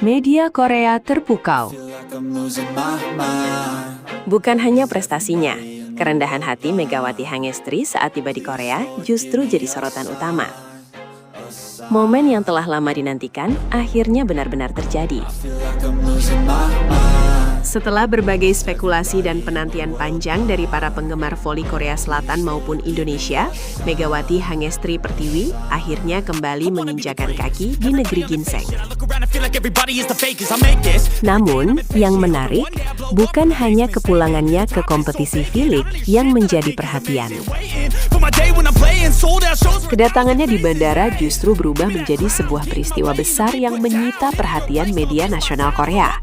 Media Korea terpukau. Bukan hanya prestasinya, kerendahan hati Megawati Hangestri saat tiba di Korea justru jadi sorotan utama. Momen yang telah lama dinantikan akhirnya benar-benar terjadi. Setelah berbagai spekulasi dan penantian panjang dari para penggemar voli Korea Selatan maupun Indonesia, Megawati Hangestri Pertiwi akhirnya kembali menginjakan kaki di negeri ginseng. Namun, yang menarik bukan hanya kepulangannya ke kompetisi V-League yang menjadi perhatian. Kedatangannya di bandara justru berubah menjadi sebuah peristiwa besar yang menyita perhatian media nasional Korea.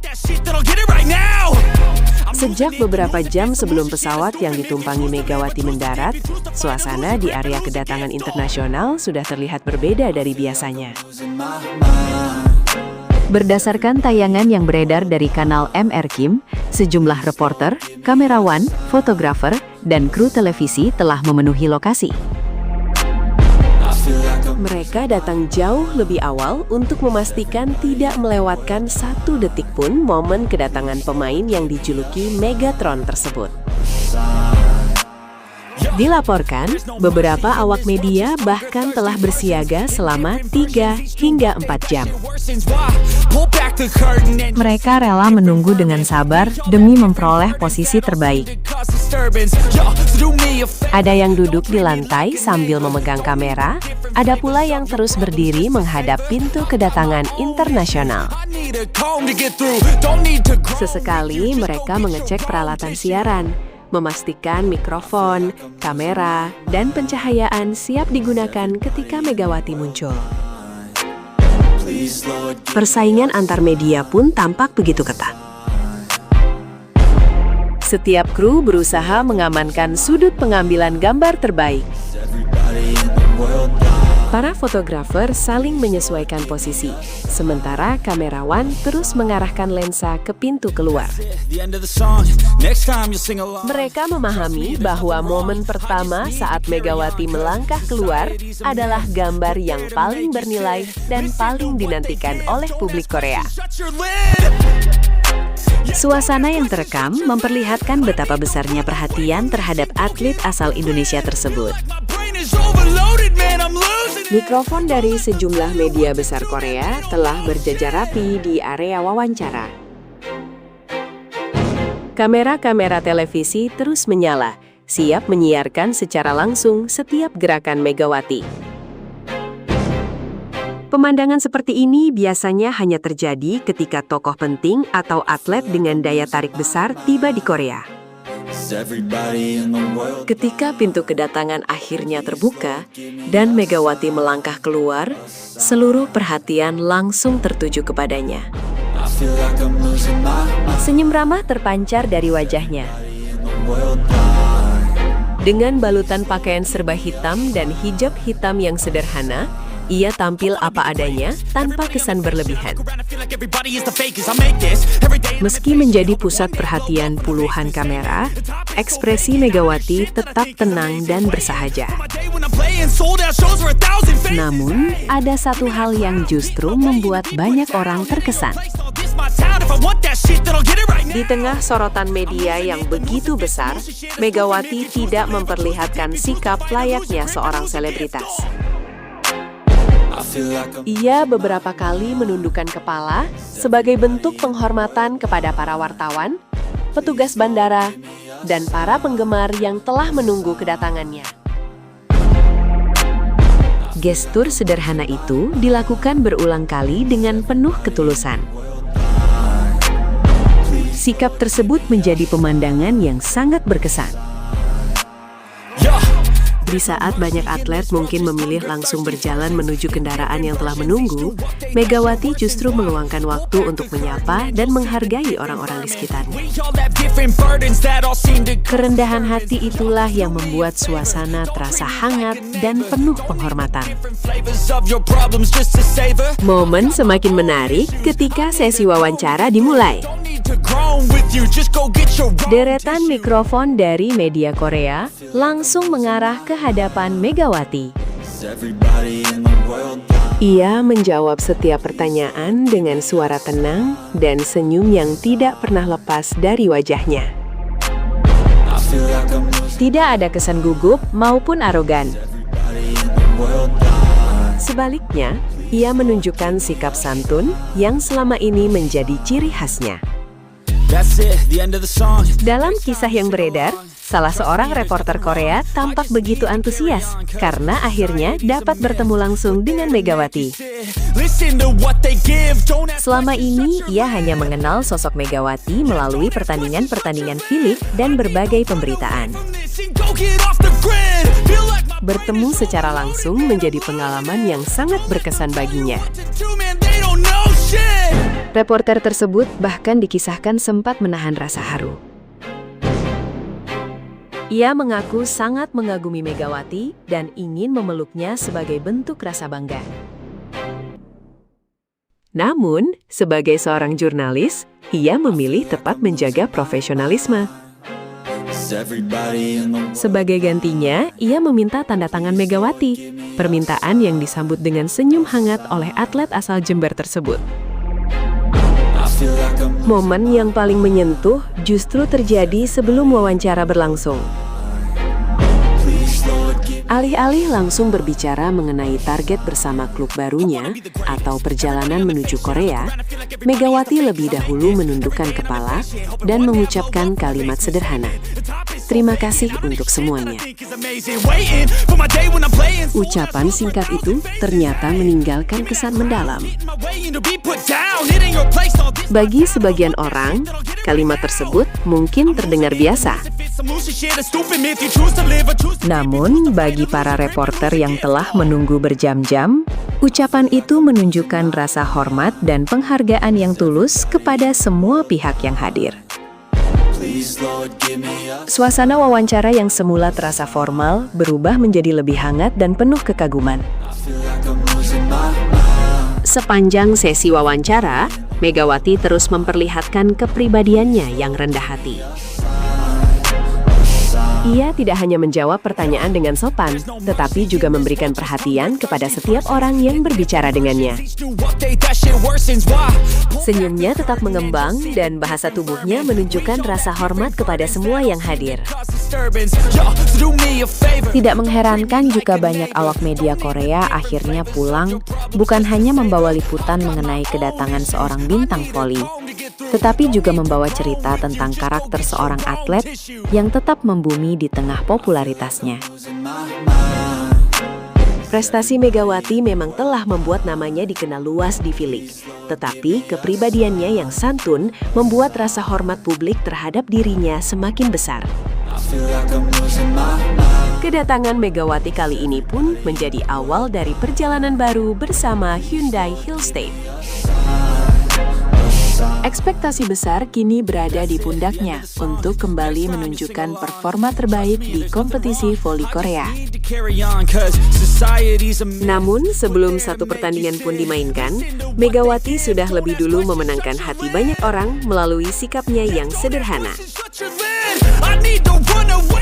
Sejak beberapa jam sebelum pesawat yang ditumpangi Megawati mendarat, suasana di area kedatangan internasional sudah terlihat berbeda dari biasanya. Berdasarkan tayangan yang beredar dari kanal MR Kim, sejumlah reporter, kamerawan, fotografer, dan kru televisi telah memenuhi lokasi. Mereka datang jauh lebih awal untuk memastikan tidak melewatkan satu detik pun momen kedatangan pemain yang dijuluki Megatron tersebut. Dilaporkan, beberapa awak media bahkan telah bersiaga selama 3 hingga 4 jam. Mereka rela menunggu dengan sabar demi memperoleh posisi terbaik. Ada yang duduk di lantai sambil memegang kamera, ada pula yang terus berdiri menghadap pintu kedatangan internasional. Sesekali mereka mengecek peralatan siaran, memastikan mikrofon, kamera, dan pencahayaan siap digunakan ketika Megawati muncul. Persaingan antar media pun tampak begitu ketat. Setiap kru berusaha mengamankan sudut pengambilan gambar terbaik. Para fotografer saling menyesuaikan posisi, sementara kamerawan terus mengarahkan lensa ke pintu keluar. Mereka memahami bahwa momen pertama saat Megawati melangkah keluar adalah gambar yang paling bernilai dan paling dinantikan oleh publik Korea. Suasana yang terekam memperlihatkan betapa besarnya perhatian terhadap atlet asal Indonesia tersebut. Mikrofon dari sejumlah media besar Korea telah berjajar rapi di area wawancara. Kamera-kamera televisi terus menyala, siap menyiarkan secara langsung setiap gerakan Megawati. Pemandangan seperti ini biasanya hanya terjadi ketika tokoh penting atau atlet dengan daya tarik besar tiba di Korea. Ketika pintu kedatangan akhirnya terbuka dan Megawati melangkah keluar, seluruh perhatian langsung tertuju kepadanya. Senyum ramah terpancar dari wajahnya. Dengan balutan pakaian serba hitam dan hijab hitam yang sederhana, ia tampil apa adanya tanpa kesan berlebihan. Meski menjadi pusat perhatian puluhan kamera, ekspresi Megawati tetap tenang dan bersahaja. Namun, ada satu hal yang justru membuat banyak orang terkesan. Di tengah sorotan media yang begitu besar, Megawati tidak memperlihatkan sikap layaknya seorang selebritas. Ia beberapa kali menundukkan kepala sebagai bentuk penghormatan kepada para wartawan, petugas bandara, dan para penggemar yang telah menunggu kedatangannya. Gestur sederhana itu dilakukan berulang kali dengan penuh ketulusan. Sikap tersebut menjadi pemandangan yang sangat berkesan. Di saat banyak atlet mungkin memilih langsung berjalan menuju kendaraan yang telah menunggu, Megawati justru meluangkan waktu untuk menyapa dan menghargai orang-orang di sekitarnya. Kerendahan hati itulah yang membuat suasana terasa hangat dan penuh penghormatan. Momen semakin menarik ketika sesi wawancara dimulai. Deretan mikrofon dari media Korea langsung mengarah ke hadapan Megawati. Ia menjawab setiap pertanyaan dengan suara tenang dan senyum yang tidak pernah lepas dari wajahnya. Tidak ada kesan gugup maupun arogan. Sebaliknya, ia menunjukkan sikap santun yang selama ini menjadi ciri khasnya. Dalam kisah yang beredar, salah seorang reporter Korea tampak begitu antusias karena akhirnya dapat bertemu langsung dengan Megawati. Selama ini, ia hanya mengenal sosok Megawati melalui pertandingan-pertandingan Philip dan berbagai pemberitaan. Bertemu secara langsung menjadi pengalaman yang sangat berkesan baginya. Reporter tersebut bahkan dikisahkan sempat menahan rasa haru. Ia mengaku sangat mengagumi Megawati dan ingin memeluknya sebagai bentuk rasa bangga. Namun, sebagai seorang jurnalis, ia memilih tetap menjaga profesionalisme. Sebagai gantinya, ia meminta tanda tangan Megawati, permintaan yang disambut dengan senyum hangat oleh atlet asal Jember tersebut. Momen yang paling menyentuh justru terjadi sebelum wawancara berlangsung. Alih-alih langsung berbicara mengenai target bersama klub barunya atau perjalanan menuju Korea, Megawati lebih dahulu menundukkan kepala dan mengucapkan kalimat sederhana. Terima kasih untuk semuanya. Ucapan singkat itu ternyata meninggalkan kesan mendalam. Bagi sebagian orang, kalimat tersebut mungkin terdengar biasa. Namun, bagi para reporter yang telah menunggu berjam-jam, ucapan itu menunjukkan rasa hormat dan penghargaan yang tulus kepada semua pihak yang hadir. Suasana wawancara yang semula terasa formal berubah menjadi lebih hangat dan penuh kekaguman. Sepanjang sesi wawancara, Megawati terus memperlihatkan kepribadiannya yang rendah hati. Ia tidak hanya menjawab pertanyaan dengan sopan, tetapi juga memberikan perhatian kepada setiap orang yang berbicara dengannya. Senyumnya tetap mengembang dan bahasa tubuhnya menunjukkan rasa hormat kepada semua yang hadir. Tidak mengherankan jika banyak awak media Korea akhirnya pulang, bukan hanya membawa liputan mengenai kedatangan seorang bintang voli, tetapi juga membawa cerita tentang karakter seorang atlet yang tetap membumi di tengah popularitasnya. Prestasi Megawati memang telah membuat namanya dikenal luas di Philip, tetapi kepribadiannya yang santun membuat rasa hormat publik terhadap dirinya semakin besar. Kedatangan Megawati kali ini pun menjadi awal dari perjalanan baru bersama Hyundai Hillstate. Ekspektasi besar kini berada di pundaknya untuk kembali menunjukkan performa terbaik di kompetisi voli Korea. Namun, sebelum satu pertandingan pun dimainkan, Megawati sudah lebih dulu memenangkan hati banyak orang melalui sikapnya yang sederhana.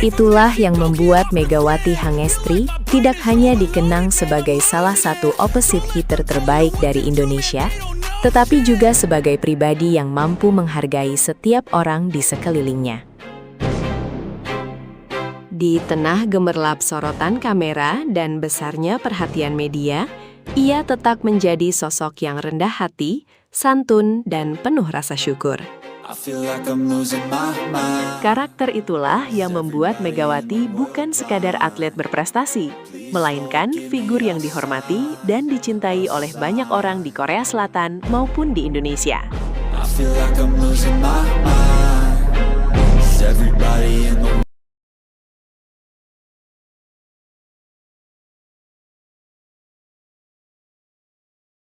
Itulah yang membuat Megawati Hangestri tidak hanya dikenang sebagai salah satu opposite hitter terbaik dari Indonesia, tetapi juga sebagai pribadi yang mampu menghargai setiap orang di sekelilingnya. Di tengah gemerlap sorotan kamera dan besarnya perhatian media, ia tetap menjadi sosok yang rendah hati, santun, dan penuh rasa syukur. Karakter itulah yang membuat Megawati bukan sekadar atlet berprestasi, melainkan figur yang dihormati dan dicintai oleh banyak orang di Korea Selatan maupun di Indonesia.